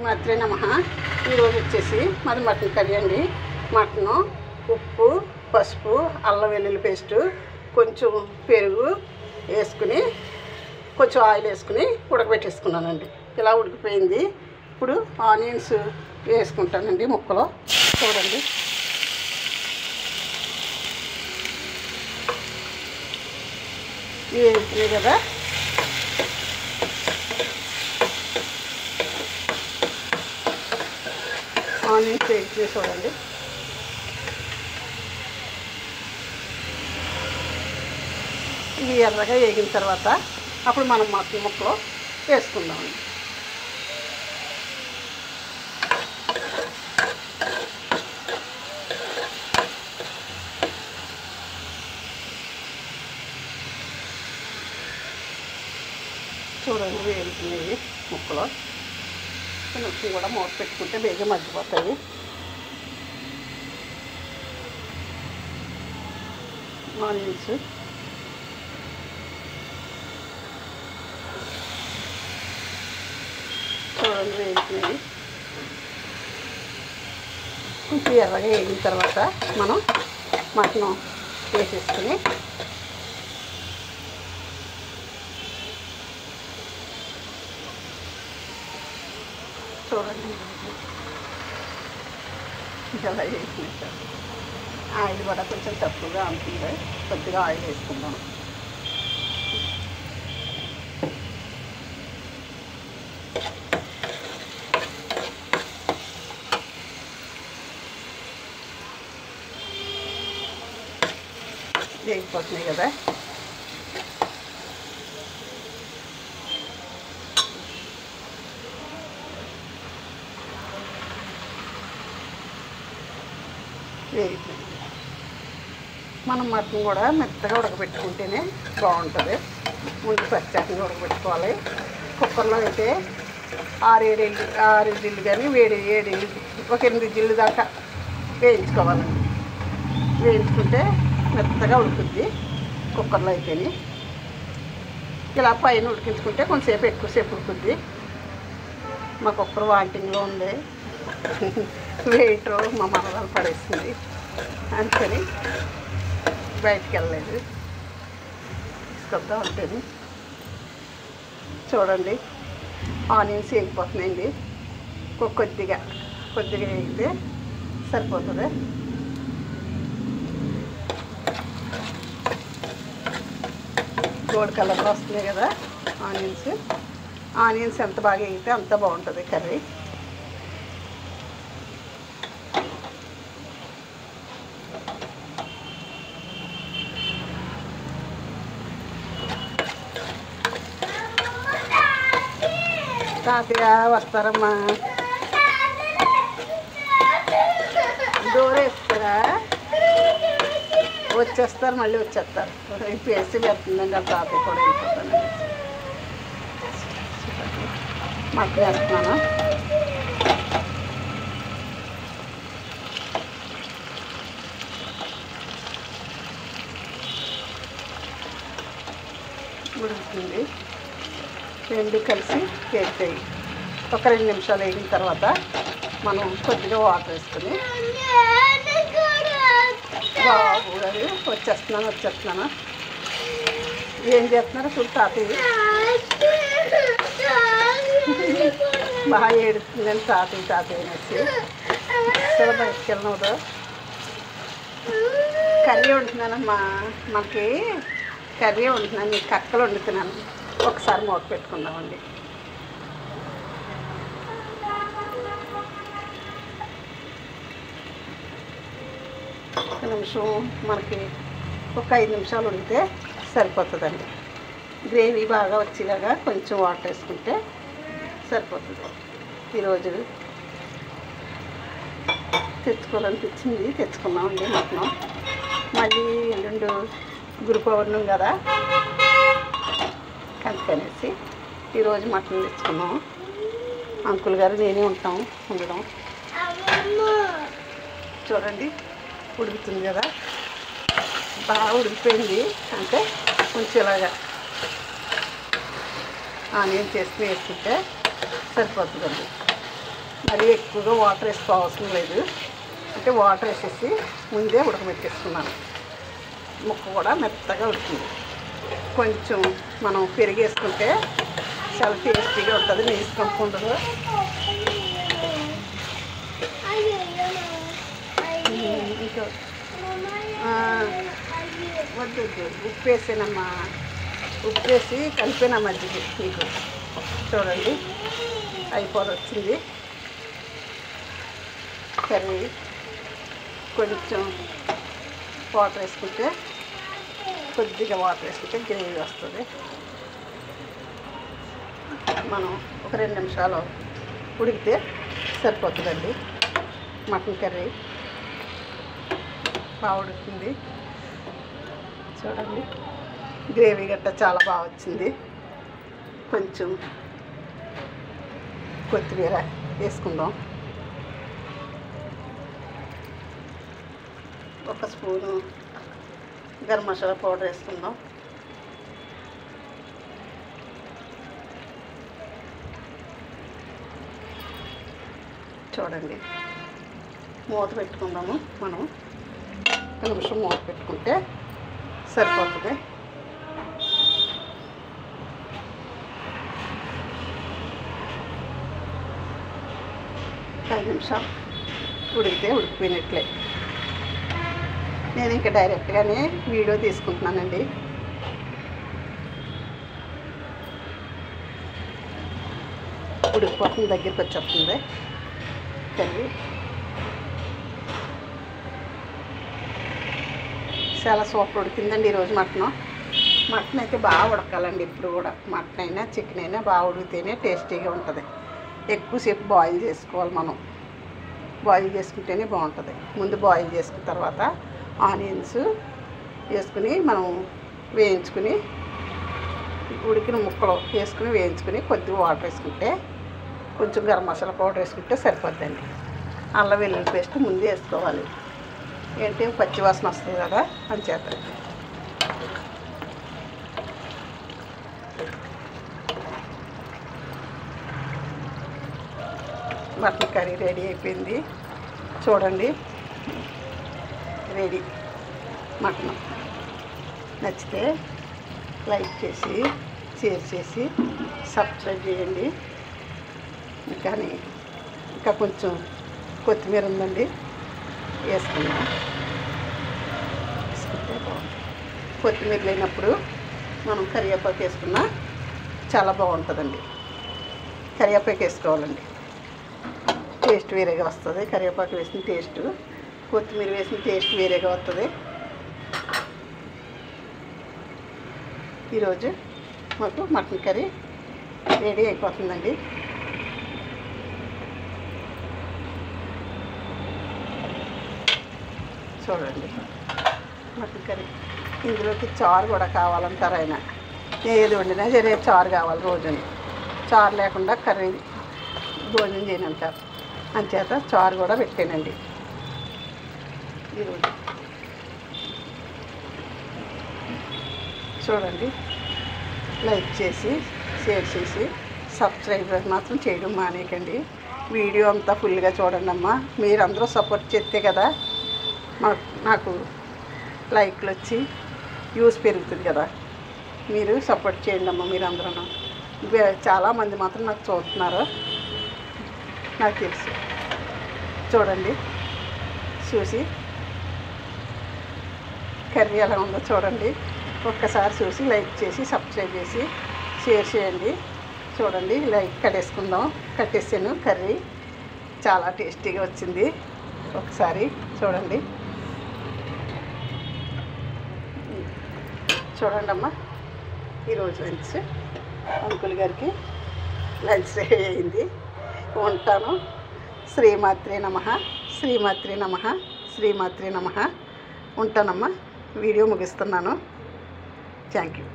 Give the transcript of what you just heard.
శ్రీమాత్రే నమః. ఈరోజు వచ్చేసి మాది మటన్ కర్రీ అండి. మటను, ఉప్పు, పసుపు, అల్లం వెల్లుల్లి పేస్టు, కొంచెం పెరుగు వేసుకుని కొంచెం ఆయిల్ వేసుకుని ఉడకబెట్టేసుకున్నానండి. ఇలా ఉడికిపోయింది. ఇప్పుడు ఆనియన్స్ వేసుకుంటానండి ముక్కలో. చూడండి, ఇవి వేసినాయి కదా, ఆనియన్స్ వేసి చూడండి. ఇవి ఎర్రగా వేగిన తర్వాత అప్పుడు మనం మటన్ ముక్కలు వేసుకుందామండి. చూడండి, వేగుతున్నాయి ముక్కలు. కొంచెం కూడా మూత పెట్టుకుంటే బేగా మగ్గిపోతాయి. ఆనియన్స్ చూడండి వేగుతున్నాయి. కొంచెం ఎర్రగా వేగిన తర్వాత మనం మటన్ వేసేసుకుని చూడండి ఇలా వేసినట్టు. ఆయిల్ కూడా కొంచెం తక్కువగా ఉంటుంది, కొద్దిగా ఆయిల్ వేసుకుందాం. వేగిపోతున్నాయి కదా, వేగిపోయింది. మనం మటన్ కూడా మెత్తగా ఉడకబెట్టుకుంటేనే బాగుంటుంది. ముందు పచ్చాకని ఉడకబెట్టుకోవాలి. కుక్కర్లో అయితే 6 ఇడ్లీలు కానీ 7 ఇడ్లీలు, ఒక 8 ఇడ్లీలు దాకా వేయించుకోవాలండి. వేయించుకుంటే మెత్తగా ఉడుకుద్ది. కుక్కర్లో అయితేనే ఇలా పైన ఉడికించుకుంటే కొంచెంసేపు ఎక్కువసేపు ఉడుకుద్ది. మా కుక్కర్ వాంటింగ్లో ఉంది, వెయిటర్ మా మనవరాలు పడేస్తుంది, అందుకని బయటికి వెళ్ళలేదు. తీసుకొద్దాం అంటేనే. చూడండి, ఆనియన్స్ వేగిపోతున్నాయండి. కొద్దిగా వేగితే సరిపోతుంది. గోల్డ్ కలర్లో వస్తున్నాయి కదా ఆనియన్స్ ఎంత బాగా వేగితే అంత బాగుంటుంది కర్రీ. తాతయ్య వస్తారమ్మా, డోర్ వేస్తారా? వచ్చేస్తారు, మళ్ళీ వచ్చేస్తారు. పేసి పెడుతుందండి. ఆ తాతయ్య కూడా వెళ్ళిపోతాను. మటన్ వేస్తున్నాను. ఉడుకుతుంది. రెండు కలిసి వేగుతాయి. ఒక 2 నిమిషాలు వేగిన తర్వాత మనం కొద్దిగా వాటర్ వేసుకుని, బాబు గారు వచ్చేస్తున్నాను. ఏం చేస్తున్నారు చూడు తాతయ్య. బాగా ఏడుస్తుందని తాతయ్య అనేసి అసలు బయటికి వెళ్ళినవుదా. కర్రీ వండుతున్నానమ్మా, మనకి కర్రీ వండుతున్నాను, నీకు కక్కలు వండుతున్నాను. ఒకసారి మూత పెట్టుకుందామండి. ఒక నిమిషం, మనకి ఒక 5 నిమిషాలు ఉడికితే సరిపోతుందండి. గ్రేవీ బాగా వచ్చేలాగా కొంచెం వాటర్ వేసుకుంటే సరిపోతుంది. ఈరోజు తెచ్చుకోవాలనిపించింది, తెచ్చుకున్నామండి మటన్. మళ్ళీ ఎల్లుండి గురు పౌర్ణమి కదా, అందుకనేసి ఈరోజు మటన్ తెచ్చుకున్నాం. అంకుల్ గారు నేనే ఉండడం. చూడండి, ఉడుకుతుంది కదా, బాగా ఉడికిపోయింది. అంటే కొంచెం ఇలాగా ఆనియన్ వేసుకుంటే సరిపోతుందండి. మరీ ఎక్కువగా వాటర్ వేసుకోవాల్సిన లేదు. అంటే వాటర్ వేసేసి ముందే ఉడకబెట్టేసుకున్నాను. ముక్క కూడా మెత్తగా ఉడుతుంది. కొంచెం మనం పెరుగు వేసుకుంటే చాలా టేస్టీగా ఉంటుంది. నీసు కంపు ఉండదు. ఇంకా వద్దు ఉప్పు వేసానమ్మా. ఉప్పు వేసి కలిపిన మజ్జిగ మీకు చూడండి అయిపోవచ్చింది కర్రీ. కొంచెం వాటర్ వేసుకుంటే కొద్దిగా వాటర్ వేసుకుంటే గ్రేవీ వస్తుంది. మనం ఒక 2 నిమిషాలు ఉడికితే సరిపోతుందండి. మటన్ కర్రీ బాగా ఉడుకుతుంది. చూడండి గ్రేవీ గట్ట చాలా బాగా వచ్చింది. కొంచెం కొత్తిమీర వేసుకుందాం. 1 స్పూను గరం మసాలా పౌడర్ వేసుకుందాం. చూడండి మూత పెట్టుకుందాము. మనం 1 నిమిషం మూత పెట్టుకుంటే సరిపోతుంది. ఒక 5 నిమిషాలు ఉడికితే ఉడికిపోయినట్లే. నేను ఇంకా డైరెక్ట్గానే వీడియో తీసుకుంటున్నానండి. ఉడికిపోతుంది, దగ్గరికి వచ్చేస్తుంది కర్రీ. చాలా సూపర్ ఉడికిందండి ఈరోజు మటన్ అయితే బాగా ఉడకాలండి. ఇప్పుడు కూడా మటన్ అయినా చికెన్ అయినా బాగా ఉడికితేనే టేస్టీగా ఉంటుంది. ఎక్కువసేపు బాయిల్ చేసుకోవాలి. మనం బాయిల్ చేసుకుంటేనే బాగుంటుంది. ముందు బాయిల్ చేసుకున్న తర్వాత ఆనియన్స్ వేసుకుని మనం వేయించుకుని ఉడికిన ముక్కలు వేసుకుని వేయించుకుని కొద్దిగా వాటర్ వేసుకుంటే కొంచెం గరం మసాలా పౌడర్ వేసుకుంటే సరిపోద్దండి. అల్లం వెల్లుల్లి పేస్ట్ ముందే వేసుకోవాలి. ఏంటి పచ్చివాసన వస్తుంది కదా అంచేత. మటన్ కర్రీ రెడీ అయిపోయింది. చూడండి రెడీ మటన్. నచ్చితే లైక్ చేసి షేర్ చేసి సబ్స్క్రైబ్ చేయండి. ఇంకా కొంచెం కొత్తిమీర ఉందండి వేసుకుంటే బాగుంటుంది. కొత్తిమీర లేనప్పుడు మనం కరివేపాకు వేసుకున్నా చాలా బాగుంటుందండి. కరివేపాకు వేసుకోవాలండి, టేస్ట్ వేరేగా వస్తుంది. కరివేపాకు వేసిన టేస్ట్, కొత్తిమీర వేసిన టేస్ట్ వేరేగా వస్తుంది. ఈరోజు మాకు మటన్ కర్రీ రెడీ అయిపోతుందండి. చూడండి మటన్ కర్రీ. ఇందులోకి చారు కూడా కావాలంటారు ఆయన. ఏది వండినా సరే చారు కావాలి రోజుని. చారు లేకుండా కర్రీ భోజనం చేయనంటారు. అంచేత చారు కూడా పెట్టానండి ఈరోజు. చూడండి లైక్ చేసి షేర్ చేసి సబ్స్క్రైబ్ మాత్రం చేయడం మానేయకండి. వీడియో అంతా ఫుల్గా చూడండి అమ్మా. మీరందరూ సపోర్ట్ చేస్తే కదా నాకు లైక్లు వచ్చి వ్యూస్ పెరుగుతుంది కదా. మీరు సపోర్ట్ చేయండి అమ్మ. మీరందరూ చాలామంది మాత్రం నాకు చూస్తున్నారు, నాకు తెలుసు. చూడండి చూసి కర్రీ ఎలా ఉందో చూడండి. ఒక్కసారి చూసి లైక్ చేసి సబ్స్క్రైబ్ చేసి షేర్ చేయండి. చూడండి లైక్ కట్టేసాను. కర్రీ చాలా టేస్టీగా వచ్చింది. ఒకసారి చూడండి అమ్మ. ఈరోజు లంచ్ అంకుల్ గారికి లంచ్ రెడీ అయింది. ఉంటాను. శ్రీమాత్రే నమః, శ్రీమాత్రే నమః, శ్రీమాత్రే నమః. ఉంటానమ్మా. వీడియో ముగిస్తున్నాను. Thank you.